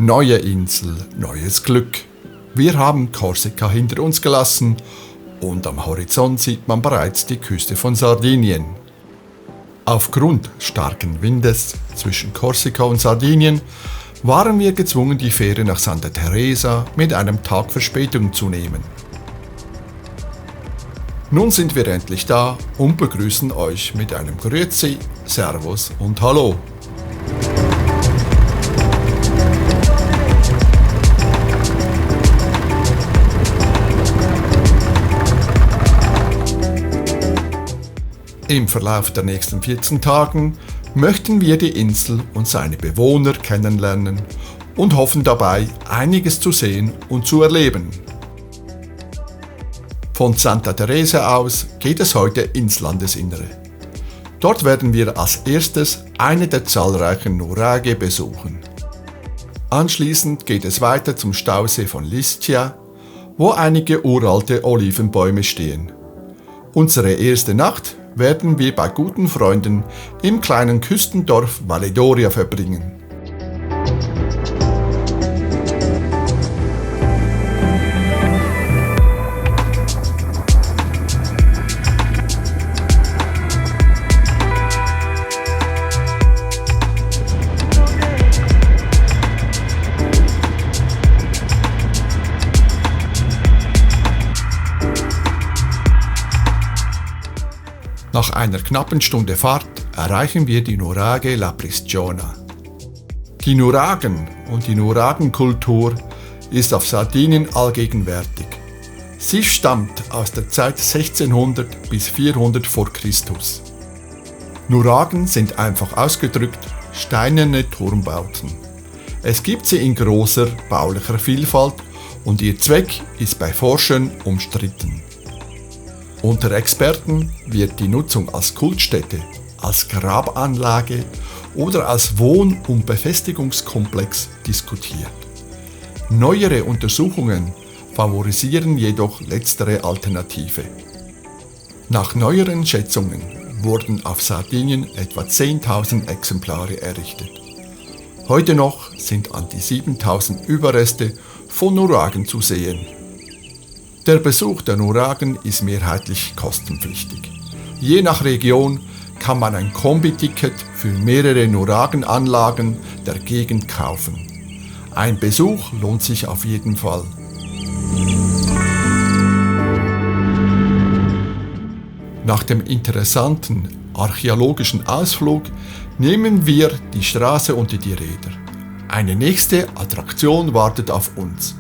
Neue Insel, neues Glück. Wir haben Korsika hinter uns gelassen und am Horizont sieht man bereits die Küste von Sardinien. Aufgrund starken Windes zwischen Korsika und Sardinien waren wir gezwungen, die Fähre nach Santa Teresa mit einem Tag Verspätung zu nehmen. Nun sind wir endlich da und begrüßen euch mit einem Grüezi, Servus und Hallo. Im Verlauf der nächsten 14 Tagen möchten wir die Insel und seine Bewohner kennenlernen und hoffen dabei, einiges zu sehen und zu erleben. Von Santa Teresa aus geht es heute ins Landesinnere. Dort werden wir als erstes eine der zahlreichen Nuraghe besuchen. Anschließend geht es weiter zum Stausee von Liscia, wo einige uralte Olivenbäume stehen. Unsere erste Nacht werden wir bei guten Freunden im kleinen Küstendorf Valledoria verbringen. Nach einer knappen Stunde Fahrt erreichen wir die Nuraghe La Pricciona. Die Nuraghen und die Nuraghenkultur ist auf Sardinien allgegenwärtig. Sie stammt aus der Zeit 1600 bis 400 vor Christus. Nuraghen sind einfach ausgedrückt steinerne Turmbauten. Es gibt sie in großer baulicher Vielfalt und ihr Zweck ist bei Forschern umstritten. Unter Experten wird die Nutzung als Kultstätte, als Grabanlage oder als Wohn- und Befestigungskomplex diskutiert. Neuere Untersuchungen favorisieren jedoch letztere Alternative. Nach neueren Schätzungen wurden auf Sardinien etwa 10.000 Exemplare errichtet. Heute noch sind an die 7.000 Überreste von Nuraghen zu sehen. Der Besuch der Nuraghen ist mehrheitlich kostenpflichtig. Je nach Region kann man ein Kombi-Ticket für mehrere Nuraghen-Anlagen der Gegend kaufen. Ein Besuch lohnt sich auf jeden Fall. Nach dem interessanten archäologischen Ausflug nehmen wir die Straße unter die Räder. Eine nächste Attraktion wartet auf uns.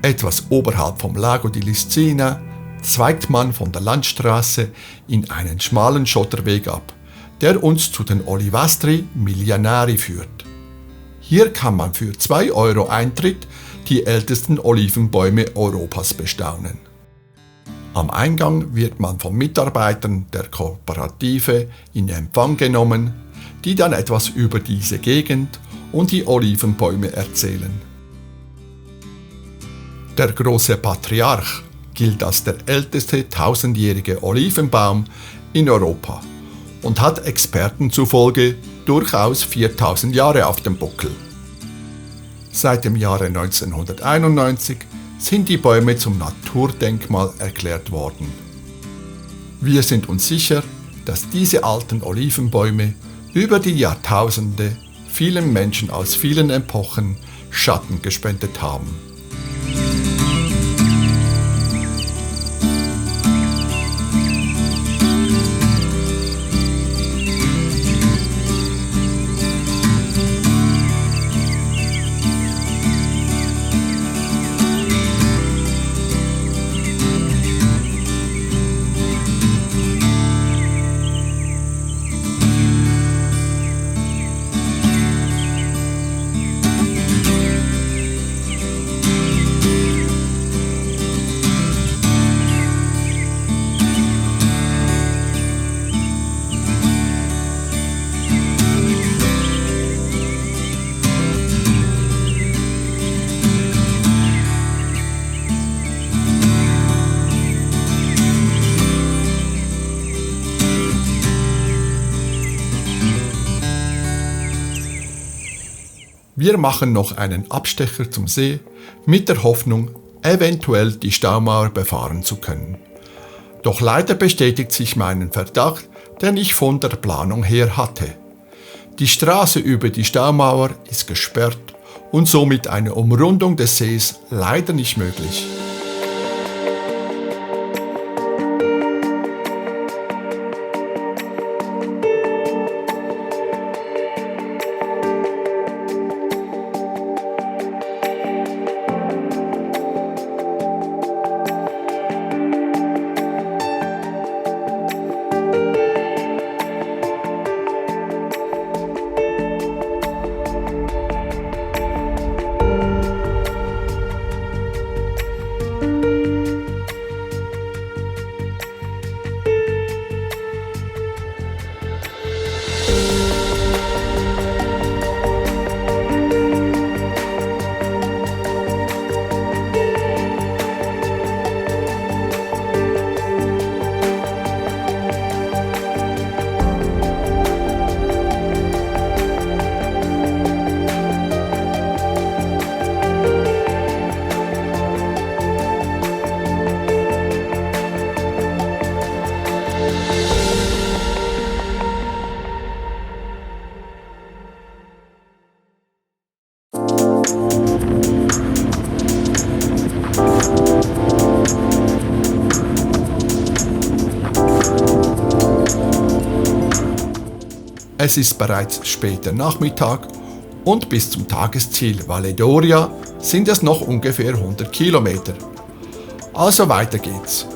Etwas oberhalb vom Lago di Liscina zweigt man von der Landstraße in einen schmalen Schotterweg ab, der uns zu den Olivastri Milionari führt. Hier kann man für 2 Euro Eintritt die ältesten Olivenbäume Europas bestaunen. Am Eingang wird man von Mitarbeitern der Kooperative in Empfang genommen, die dann etwas über diese Gegend und die Olivenbäume erzählen. Der große Patriarch gilt als der älteste 1000-jährige Olivenbaum in Europa und hat Experten zufolge durchaus 4000 Jahre auf dem Buckel. Seit dem Jahre 1991 sind die Bäume zum Naturdenkmal erklärt worden. Wir sind uns sicher, dass diese alten Olivenbäume über die Jahrtausende vielen Menschen aus vielen Epochen Schatten gespendet haben. Wir machen noch einen Abstecher zum See mit der Hoffnung, eventuell die Staumauer befahren zu können. Doch leider bestätigt sich mein Verdacht, den ich von der Planung her hatte. Die Straße über die Staumauer ist gesperrt und somit eine Umrundung des Sees leider nicht möglich. Es ist bereits später Nachmittag und bis zum Tagesziel Valle d'Oria sind es noch ungefähr 100 Kilometer. Also weiter geht's.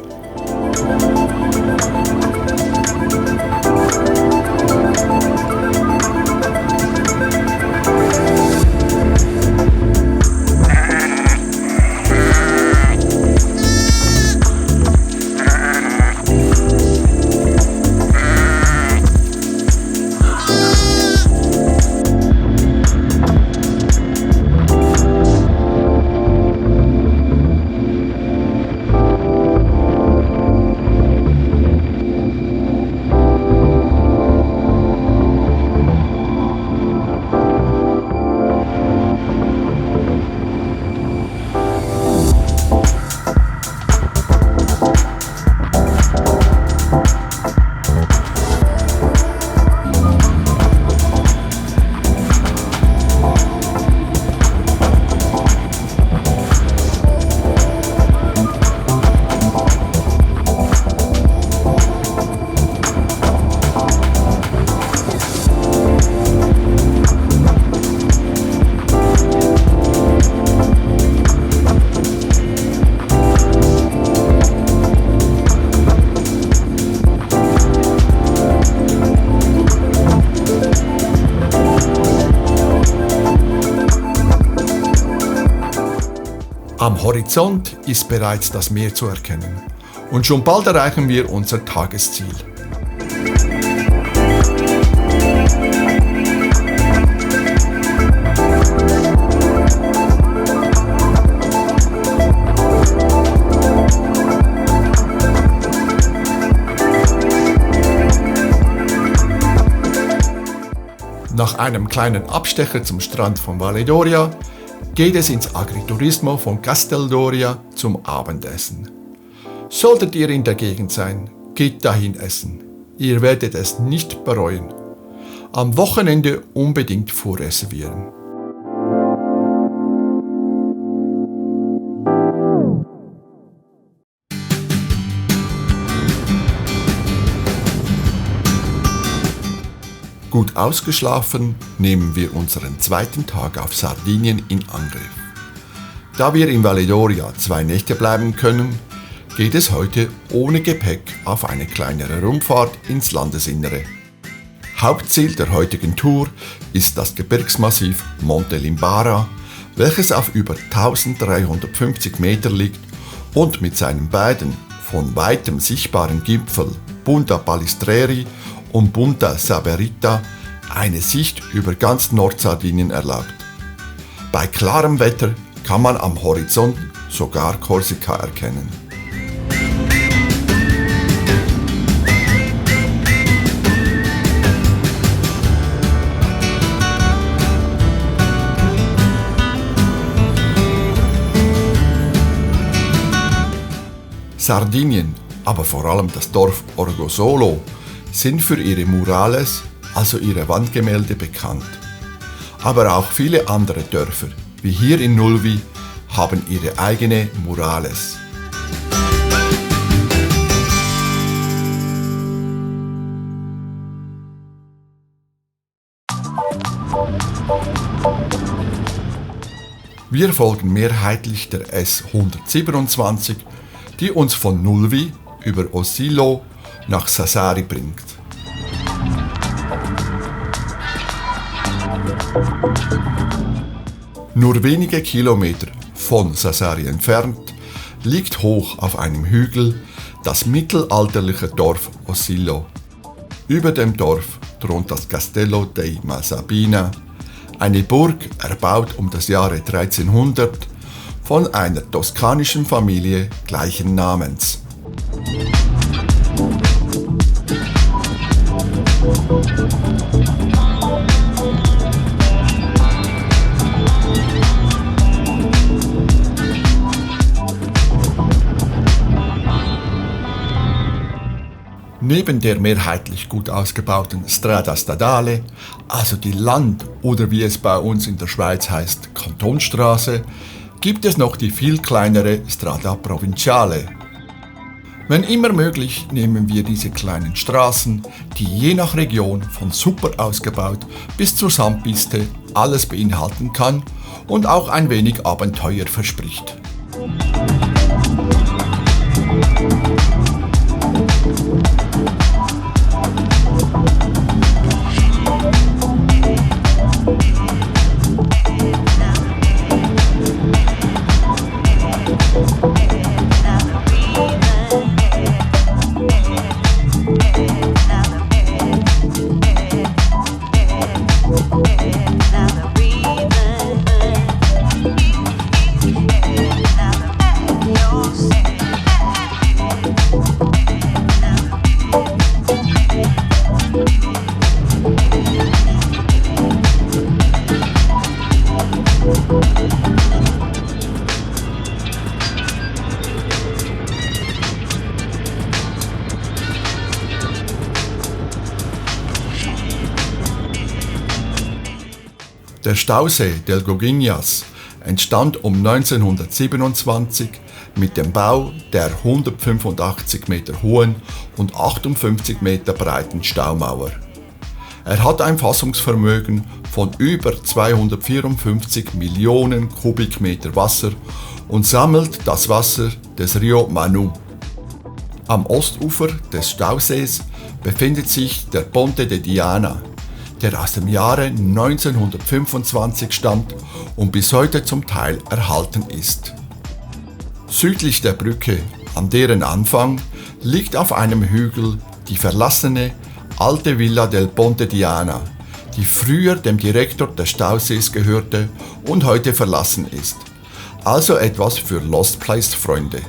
Am Horizont ist bereits das Meer zu erkennen und schon bald erreichen wir unser Tagesziel. Nach einem kleinen Abstecher zum Strand von Valle d'Oria geht es ins Agriturismo von Casteld'Oria zum Abendessen. Solltet ihr in der Gegend sein, geht dahin essen. Ihr werdet es nicht bereuen. Am Wochenende unbedingt vorreservieren. Gut ausgeschlafen nehmen wir unseren zweiten Tag auf Sardinien in Angriff. Da wir in Valle d'Oria 2 Nächte bleiben können, geht es heute ohne Gepäck auf eine kleinere Rundfahrt ins Landesinnere. Hauptziel der heutigen Tour ist das Gebirgsmassiv Monte Limbara, welches auf über 1350 Meter liegt und mit seinen beiden von weitem sichtbaren Gipfeln Punta Palistreri und Punta Saberita eine Sicht über ganz Nordsardinien erlaubt. Bei klarem Wetter kann man am Horizont sogar Korsika erkennen. Sardinien, aber vor allem das Dorf Orgosolo, sind für ihre Murales, also ihre Wandgemälde, bekannt. Aber auch viele andere Dörfer, wie hier in Nulvi, haben ihre eigene Murales. Wir folgen mehrheitlich der S127, die uns von Nulvi über Osilo nach Sassari bringt. Nur wenige Kilometer von Sassari entfernt liegt hoch auf einem Hügel das mittelalterliche Dorf Osilo. Über dem Dorf thront das Castello dei Malsabina, eine Burg erbaut um das Jahre 1300 von einer toskanischen Familie gleichen Namens. Neben der mehrheitlich gut ausgebauten Strada Stadale, also die Land- oder wie es bei uns in der Schweiz heißt, Kantonstraße, gibt es noch die viel kleinere Strada Provinciale. Wenn immer möglich, nehmen wir diese kleinen Straßen, die je nach Region von super ausgebaut bis zur Sandpiste alles beinhalten kann und auch ein wenig Abenteuer verspricht. Der Stausee del Goguiñas entstand um 1927 mit dem Bau der 185 Meter hohen und 58 Meter breiten Staumauer. Er hat ein Fassungsvermögen von über 254 Millionen Kubikmeter Wasser und sammelt das Wasser des Rio Manu. Am Ostufer des Stausees befindet sich der Ponte de Diana, der aus dem Jahre 1925 stammt und bis heute zum Teil erhalten ist. Südlich der Brücke, an deren Anfang, liegt auf einem Hügel die verlassene alte Villa del Ponte Diana, die früher dem Direktor des Stausees gehörte und heute verlassen ist. Also etwas für Lost Place Freunde.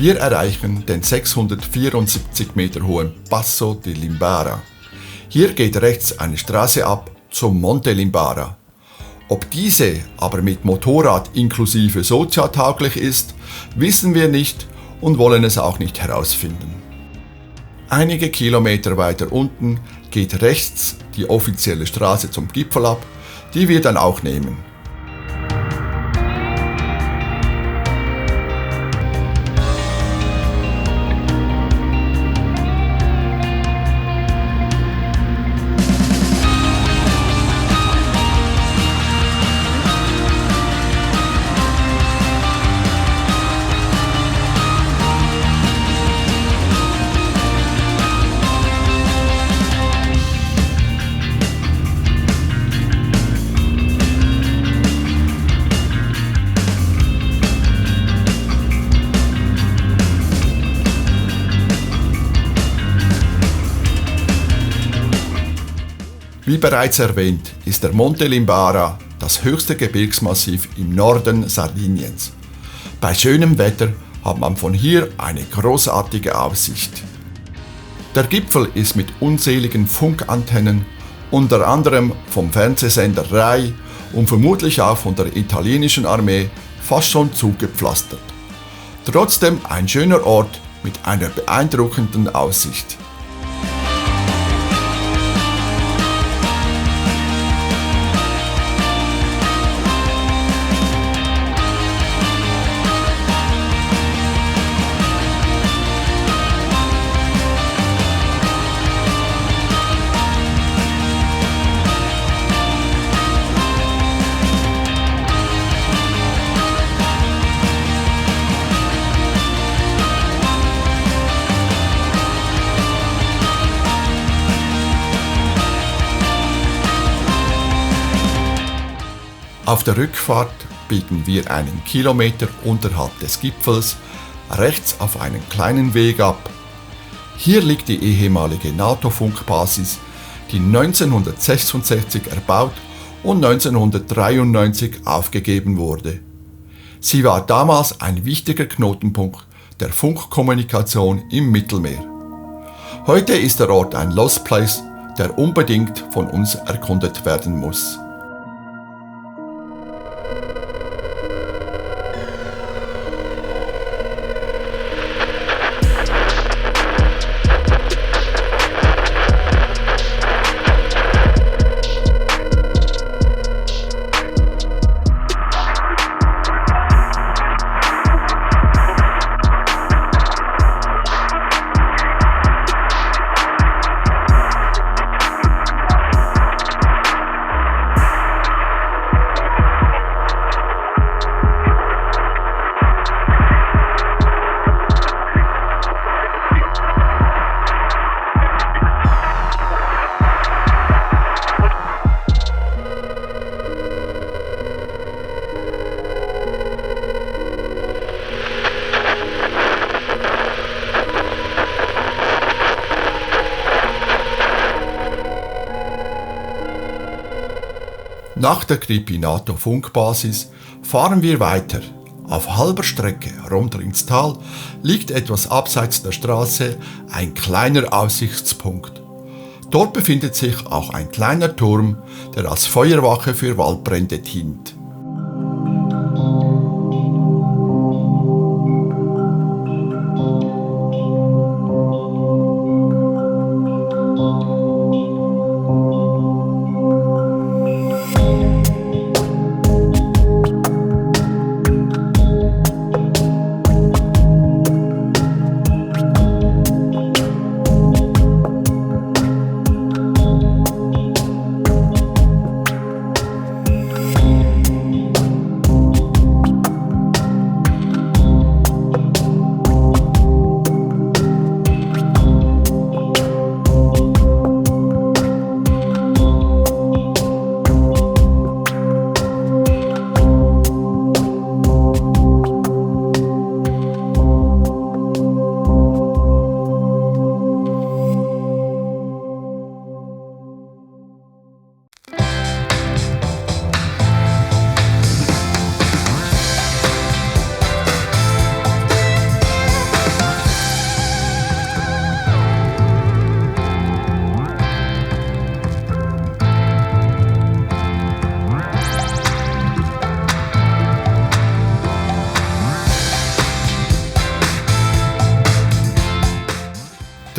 Wir erreichen den 674 Meter hohen Passo di Limbara. Hier geht rechts eine Straße ab zum Monte Limbara. Ob diese aber mit Motorrad inklusive Socia tauglich ist, wissen wir nicht und wollen es auch nicht herausfinden. Einige Kilometer weiter unten geht rechts die offizielle Straße zum Gipfel ab, die wir dann auch nehmen. Wie bereits erwähnt, ist der Monte Limbara das höchste Gebirgsmassiv im Norden Sardiniens. Bei schönem Wetter hat man von hier eine großartige Aussicht. Der Gipfel ist mit unzähligen Funkantennen, unter anderem vom Fernsehsender Rai und vermutlich auch von der italienischen Armee, fast schon zugepflastert. Trotzdem ein schöner Ort mit einer beeindruckenden Aussicht. Auf der Rückfahrt biegen wir einen Kilometer unterhalb des Gipfels rechts auf einen kleinen Weg ab. Hier liegt die ehemalige NATO-Funkbasis, die 1966 erbaut und 1993 aufgegeben wurde. Sie war damals ein wichtiger Knotenpunkt der Funkkommunikation im Mittelmeer. Heute ist der Ort ein Lost Place, der unbedingt von uns erkundet werden muss. Nach der Crippi-NATO-Funkbasis fahren wir weiter. Auf halber Strecke runter ins Tal liegt etwas abseits der Straße ein kleiner Aussichtspunkt. Dort befindet sich auch ein kleiner Turm, der als Feuerwache für Waldbrände dient.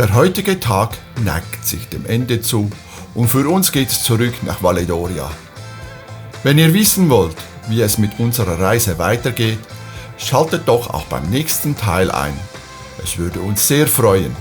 Der heutige Tag neigt sich dem Ende zu und für uns geht's zurück nach Valle d'Oria. Wenn ihr wissen wollt, wie es mit unserer Reise weitergeht, schaltet doch auch beim nächsten Teil ein. Es würde uns sehr freuen.